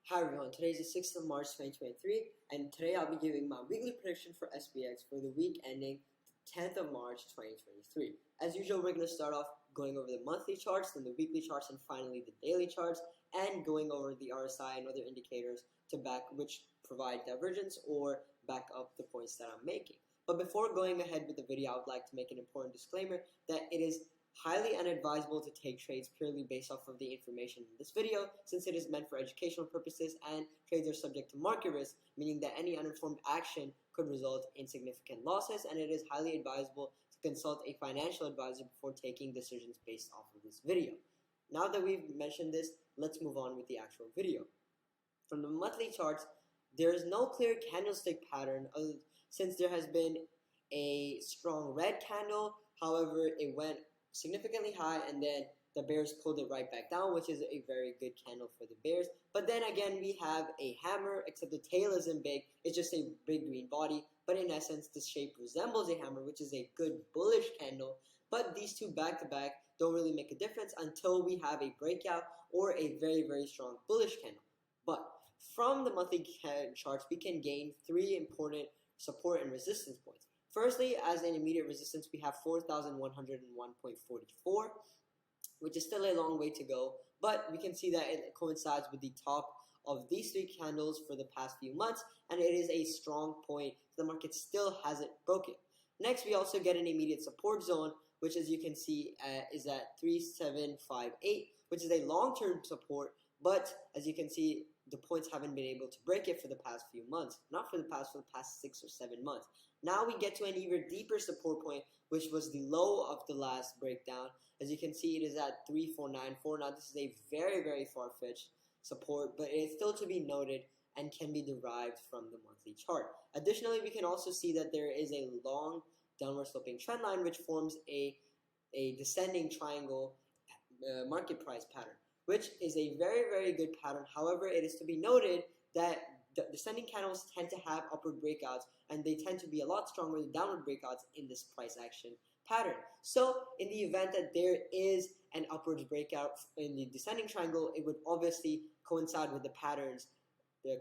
Hi everyone, today is the 6th of March 2023 and today I'll be giving my weekly prediction for SPX for the week ending 10th of March 2023. As usual, we're going to start off going over the monthly charts, then the weekly charts, and finally the daily charts, and going over the RSI and other indicators to back which provide divergence or back up the points that I'm making. But before going ahead with the video, I would like to make an important disclaimer that it is highly unadvisable to take trades purely based off of the information in this video, since it is meant for educational purposes and trades are subject to market risk, meaning that any uninformed action could result in significant losses, and it is highly advisable to consult a financial advisor before taking decisions based off of this video. Now that we've mentioned this, let's move on with the actual video. From the monthly charts, there is no clear candlestick pattern since there has been a strong red candle. However, it went significantly high and then the bears pulled it right back down, which is a very good candle for the bears. But then again, we have a hammer, except the tail isn't big, it's just a big green body, but in essence the shape resembles a hammer, which is a good bullish candle. But these two back to back don't really make a difference until we have a breakout or a very strong bullish candle. But from the monthly charts, we can gain three important support and resistance points. Firstly, as an immediate resistance, we have 4,101.44, which is still a long way to go, but we can see that it coincides with the top of these three candles for the past few months, and it is a strong point. The market still hasn't broken. Next, we also get an immediate support zone, which, as you can see, is at 3758, which is a long-term support, but as you can see, the points haven't been able to break it for the past few months. Not for the past 6 or 7 months. Now we get to an even deeper support point, which was the low of the last breakdown. As you can see, it is at 3494. Now this is a very far-fetched support, but it is still to be noted and can be derived from the monthly chart. Additionally, we can also see that there is a long downward sloping trend line which forms a descending triangle market price pattern, which is a very good pattern. However, it is to be noted that the descending candles tend to have upward breakouts, and they tend to be a lot stronger than downward breakouts in this price action pattern. So in the event that there is an upwards breakout in the descending triangle, it would obviously coincide with the pattern's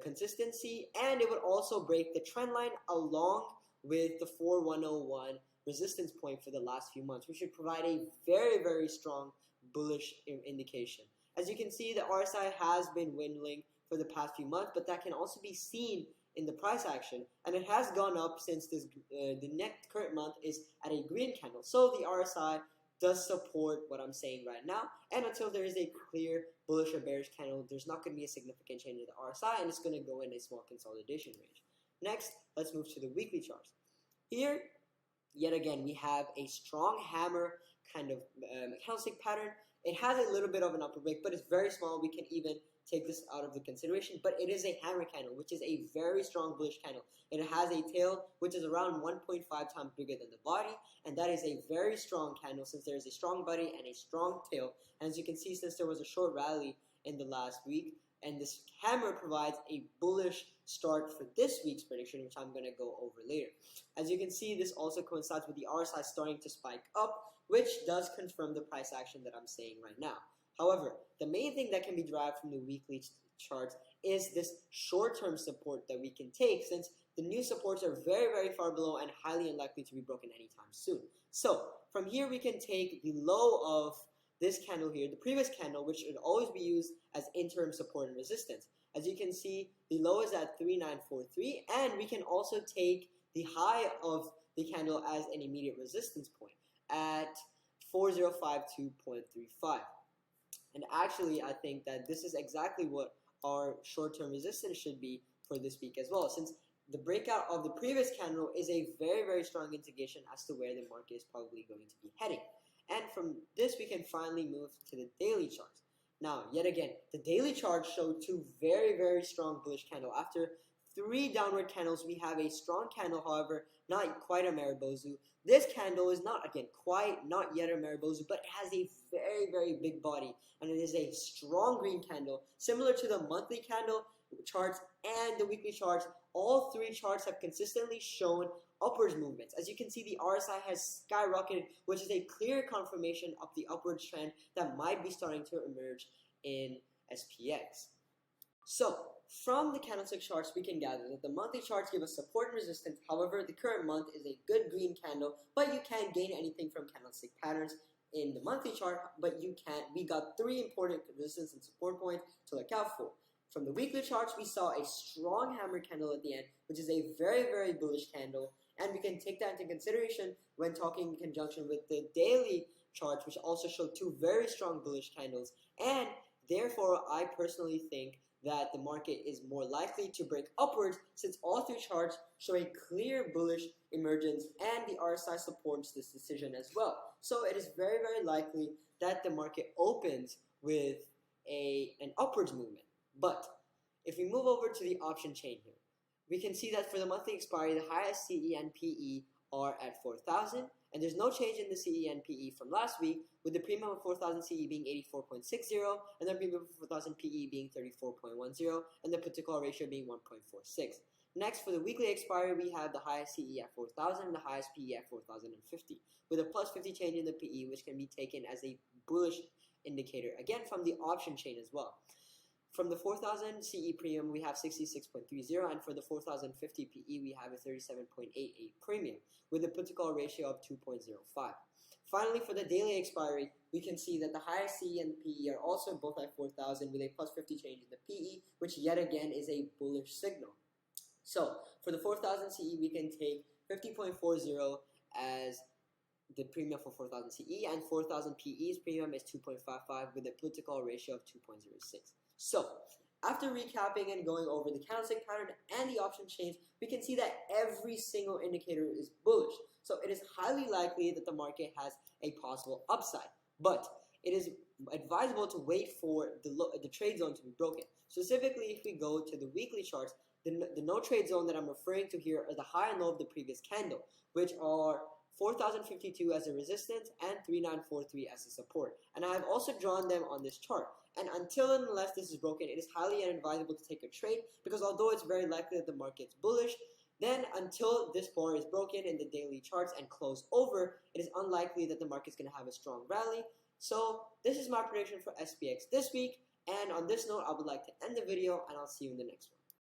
consistency, and it would also break the trend line along with the 4101 resistance point for the last few months, which should provide a very strong bullish indication. As you can see, the RSI has been dwindling for the past few months, but that can also be seen in the price action, and it has gone up since this the current month is at a green candle. So the RSI does support what I'm saying right now, and until there is a clear bullish or bearish candle, there's not going to be a significant change in the RSI, and it's going to go in a small consolidation range. Next, let's move to the weekly charts. Here, yet again, we have a strong hammer kind of candlestick pattern. It has a little bit of an upper break, but it's very small. We can even take this out of the consideration, but it is a hammer candle, which is a very strong bullish candle. It has a tail which is around 1.5 times bigger than the body, and that is a very strong candle since there is a strong body and a strong tail. And as you can see, since there was a short rally in the last week, and this hammer provides a bullish start for this week's prediction, which I'm going to go over later. As you can see, this also coincides with the RSI starting to spike up, which does confirm the price action that I'm saying right now. However, the main thing that can be derived from the weekly charts is this short-term support that we can take, since the new supports are very far below and highly unlikely to be broken anytime soon. So from here, we can take the low of this candle here, the previous candle, which should always be used as interim support and resistance. As you can see, the low is at 3943, and we can also take the high of the candle as an immediate resistance point at 4052.35. And actually, I think that this is exactly what our short-term resistance should be for this week as well, since the breakout of the previous candle is a very strong indication as to where the market is probably going to be heading. And from this, we can finally move to the daily charts. Now, yet again, the daily charts show two very strong bullish candles. After 3 downward candles, we have a strong candle, however, not quite a Maribozu. This candle is not yet a Maribozu, but it has a very big body, and it is a strong green candle, similar to the monthly candle charts and the weekly charts. All 3 charts have consistently shown upwards movements. As you can see, the RSI has skyrocketed, which is a clear confirmation of the upward trend that might be starting to emerge in SPX. So From the candlestick charts, we can gather that the monthly charts give us support and resistance. However, the current month is a good green candle, but you can't gain anything from candlestick patterns in the monthly chart, but you can't. We got 3 important resistance and support points to look out for. From the weekly charts, we saw a strong hammer candle at the end, which is a very, very bullish candle, and we can take that into consideration when talking in conjunction with the daily charts, which also show 2 very strong bullish candles, and therefore, I personally think that the market is more likely to break upwards since all 3 charts show a clear bullish emergence and the RSI supports this decision as well. So it is very, very likely that the market opens with an upwards movement. But if we move over to the option chain here, we can see that for the monthly expiry, the highest CE and PE are at 4,000, and there's no change in the CE and PE from last week, with the premium of 4,000 CE being 84.60, and the premium of 4,000 PE being 34.10, and the put to call ratio being 1.46. Next, for the weekly expiry, we have the highest CE at 4,000 and the highest PE at 4,050, with a plus 50 change in the PE, which can be taken as a bullish indicator, again from the option chain as well. From the 4,000 CE premium, we have 66.30, and for the 4,050 PE, we have a 37.88 premium, with a put to call ratio of 2.05. Finally, for the daily expiry, we can see that the highest CE and PE are also both at 4,000 with a plus 50 change in the PE, which yet again is a bullish signal. So, for the 4,000 CE, we can take 50.40 as the premium for 4,000 CE, and 4,000 PE's premium is 2.55 with a put to call ratio of 2.06. So, after recapping and going over the candlestick pattern and the option chains, we can see that every single indicator is bullish. So it is highly likely that the market has a possible upside. But it is advisable to wait for the trade zone to be broken. Specifically, if we go to the weekly charts, the no trade zone that I'm referring to here are the high and low of the previous candle, which are 4,052 as a resistance and 3,943 as a support. And I have also drawn them on this chart. And until and unless this is broken, it is highly inadvisable to take a trade, because although it's very likely that the market's bullish, then until this bar is broken in the daily charts and close over, it is unlikely that the market's going to have a strong rally. So this is my prediction for SPX this week. And on this note, I would like to end the video, and I'll see you in the next one.